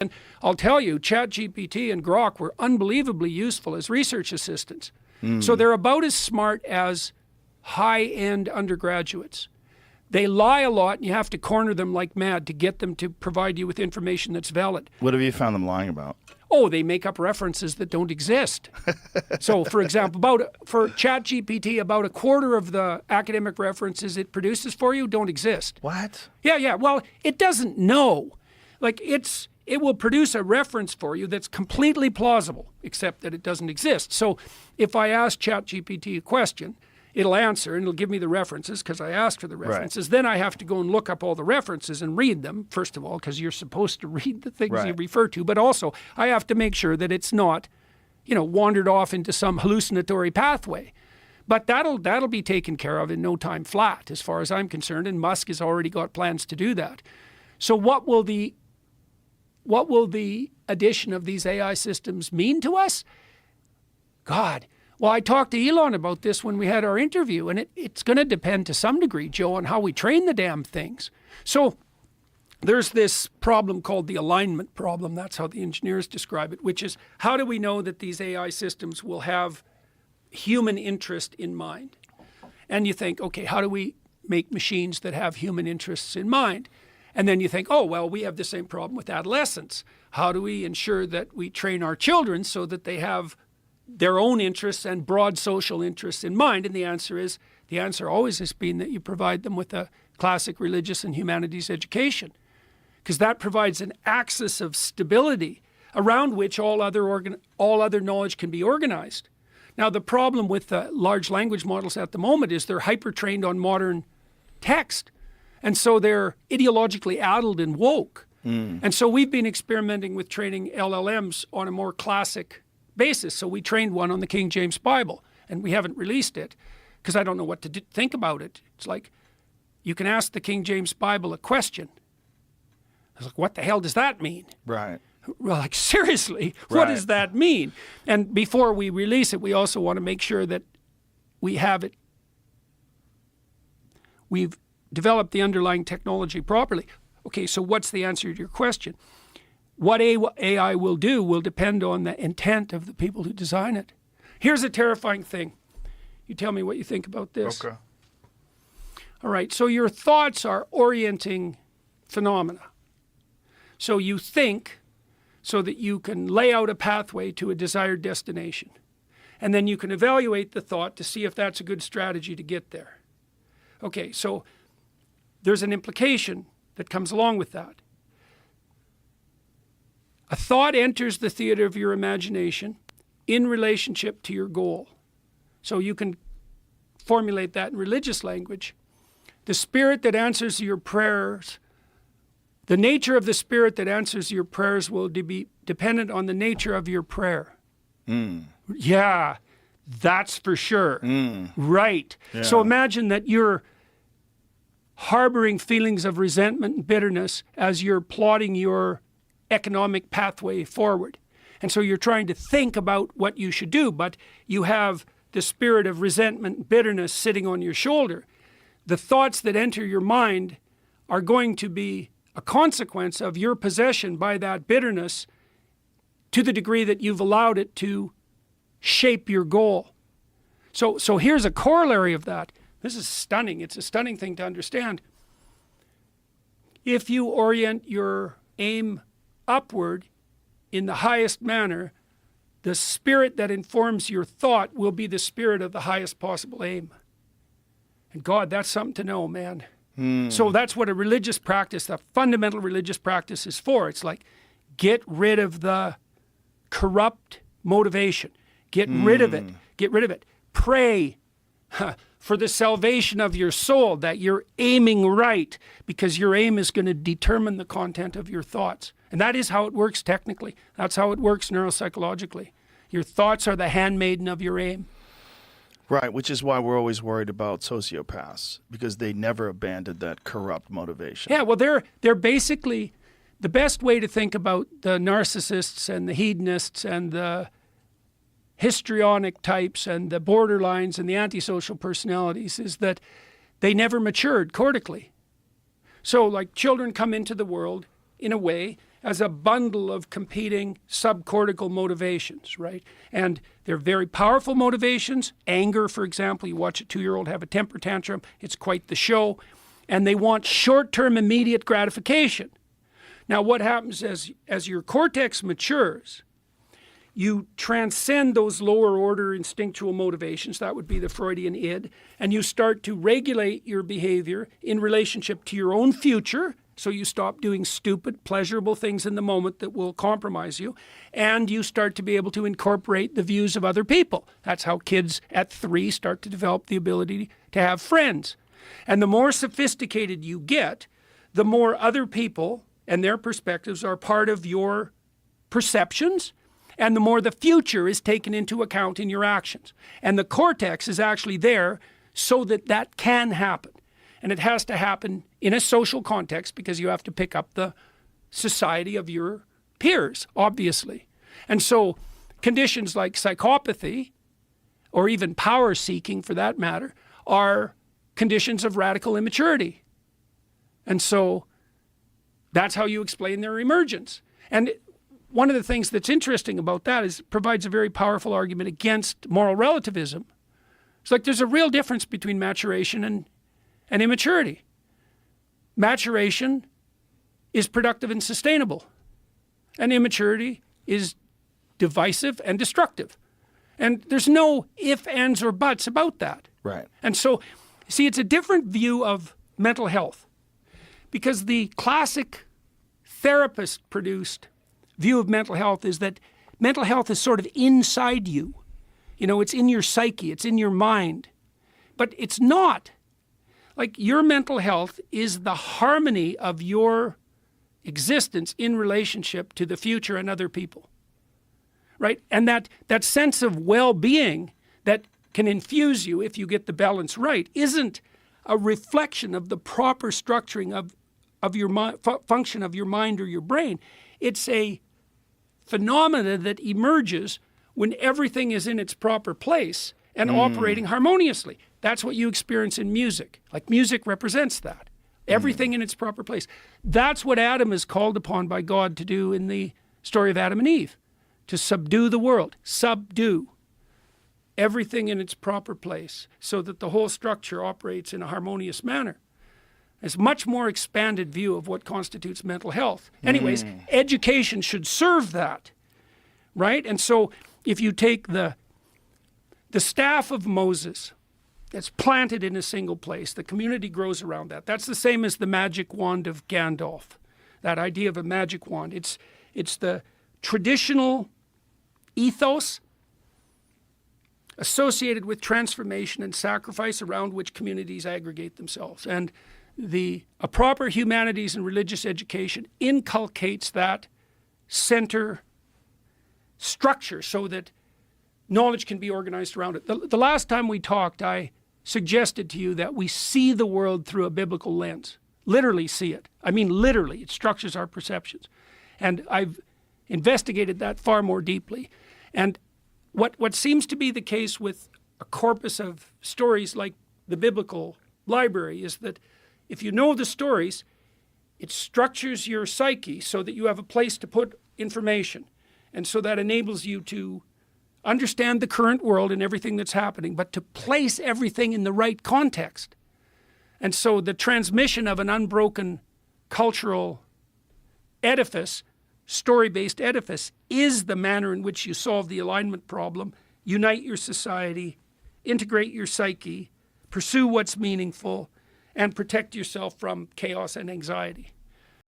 And I'll tell you, ChatGPT and Grok were unbelievably useful as research assistants. So they're about as smart as high-end undergraduates. They lie a lot, and you have to corner them like mad to get them to provide you with information that's valid. What have you found them lying about? Oh, they make up references that don't exist. So, for example, for ChatGPT, about a quarter of the academic references it produces for you don't exist. What? Yeah. Well, it doesn't know. Like, it will produce a reference for you that's completely plausible, except that it doesn't exist. So if I ask ChatGPT a question, it'll answer and it'll give me the references because I asked for the references. Right. Then I have to go and look up all the references and read them, first of all, because you're supposed to read the things you refer to. But also, I have to make sure that it's not, wandered off into some hallucinatory pathway. But that'll be taken care of in no time flat, as far as I'm concerned. And Musk has already got plans to do that. So what will the addition of these AI systems mean to us? God. Well, I talked to Elon about this when we had our interview, and it's going to depend to some degree, Joe, on how we train the damn things. So there's this problem called the alignment problem. That's how the engineers describe it, which is how do we know that these AI systems will have human interest in mind? And you think, okay, how do we make machines that have human interests in mind? And then you think, oh, well, we have the same problem with adolescents. How do we ensure that we train our children so that they have their own interests and broad social interests in mind? And the answer always has been that you provide them with a classic religious and humanities education, because that provides an axis of stability around which all other knowledge can be organized. Now, the problem with the large language models at the moment is they're hyper-trained on modern text. And so they're ideologically addled and woke. And so we've been experimenting with training LLMs on a more classic basis. So we trained one on the King James Bible, and we haven't released it because I don't know what to think about it. It's like, you can ask the King James Bible a question. I was like, what the hell does that mean? Right. Well, like, seriously, what does that mean? And before we release it, we also want to make sure that we have it. We've developed the underlying technology properly. Okay, so what's the answer to your question? What AI will do will depend on the intent of the people who design it. Here's a terrifying thing. You tell me what you think about this. Okay. All right, so your thoughts are orienting phenomena. So you think so that you can lay out a pathway to a desired destination. And then you can evaluate the thought to see if that's a good strategy to get there. Okay, so there's an implication that comes along with that. A thought enters the theater of your imagination in relationship to your goal. So you can formulate that in religious language. The spirit that answers your prayers, the nature of the spirit that answers your prayers will be dependent on the nature of your prayer. Yeah, that's for sure. Right. Yeah. So imagine that you're harboring feelings of resentment and bitterness as you're plotting your economic pathway forward. And so you're trying to think about what you should do, but you have the spirit of resentment and bitterness sitting on your shoulder. The thoughts that enter your mind are going to be a consequence of your possession by that bitterness to the degree that you've allowed it to shape your goal. So here's a corollary of that. This is stunning. It's a stunning thing to understand. If you orient your aim upward in the highest manner, the spirit that informs your thought will be the spirit of the highest possible aim. And God, that's something to know, man. So that's what a religious practice, a fundamental religious practice is for. It's like, get rid of the corrupt motivation. Get rid of it. Get rid of it. Pray for the salvation of your soul, that you're aiming right, because your aim is going to determine the content of your thoughts. And that is how it works technically. That's how it works neuropsychologically. Your thoughts are the handmaiden of your aim. Right, which is why we're always worried about sociopaths, because they never abandoned that corrupt motivation. Yeah, well, they're basically, the best way to think about the narcissists and the hedonists and the histrionic types and the borderlines and the antisocial personalities is that they never matured cortically. So like children come into the world in a way, as a bundle of competing subcortical motivations, right? And they're very powerful motivations. Anger, for example, you watch a 2-year-old have a temper tantrum, it's quite the show. And they want short-term immediate gratification. Now, what happens as your cortex matures, you transcend those lower order instinctual motivations, that would be the Freudian id, and you start to regulate your behavior in relationship to your own future. So you stop doing stupid, pleasurable things in the moment that will compromise you, and you start to be able to incorporate the views of other people. That's how kids at 3 start to develop the ability to have friends. And the more sophisticated you get, the more other people and their perspectives are part of your perceptions, and the more the future is taken into account in your actions. And the cortex is actually there so that that can happen. And it has to happen in a social context because you have to pick up the society of your peers, obviously. And so conditions like psychopathy, or even power seeking for that matter, are conditions of radical immaturity. And so that's how you explain their emergence. And one of the things that's interesting about that is it provides a very powerful argument against moral relativism. It's like there's a real difference between maturation and immaturity. Maturation is productive and sustainable, and immaturity is divisive and destructive. And there's no ifs, ands, or buts about that. Right. And so, see, it's a different view of mental health, because the classic therapist-produced view of mental health is that mental health is sort of inside you. You know, it's in your psyche, it's in your mind. But it's not. Like, your mental health is the harmony of your existence in relationship to the future and other people, right? And that sense of well-being that can infuse you if you get the balance right isn't a reflection of the proper structuring of your function of your mind or your brain. It's a phenomena that emerges when everything is in its proper place and operating harmoniously. That's what you experience in music. Like, music represents that. Everything in its proper place. That's what Adam is called upon by God to do in the story of Adam and Eve. To subdue the world. Subdue. Everything in its proper place so that the whole structure operates in a harmonious manner. It's a much more expanded view of what constitutes mental health. Anyways, education should serve that, right? And so if you take the staff of Moses, it's planted in a single place. The community grows around that. That's the same as the magic wand of Gandalf, that idea of a magic wand. It's the traditional ethos associated with transformation and sacrifice around which communities aggregate themselves. And a proper humanities and religious education inculcates that center structure so that knowledge can be organized around it. The last time we talked, I suggested to you that we see the world through a biblical lens. Literally see it. I mean, literally. It structures our perceptions. And I've investigated that far more deeply. And what seems to be the case with a corpus of stories like the biblical library is that if you know the stories, it structures your psyche so that you have a place to put information. And so that enables you to understand the current world and everything that's happening, but to place everything in the right context. And so the transmission of an unbroken cultural edifice, story-based edifice, is the manner in which you solve the alignment problem, unite your society, integrate your psyche, pursue what's meaningful, and protect yourself from chaos and anxiety.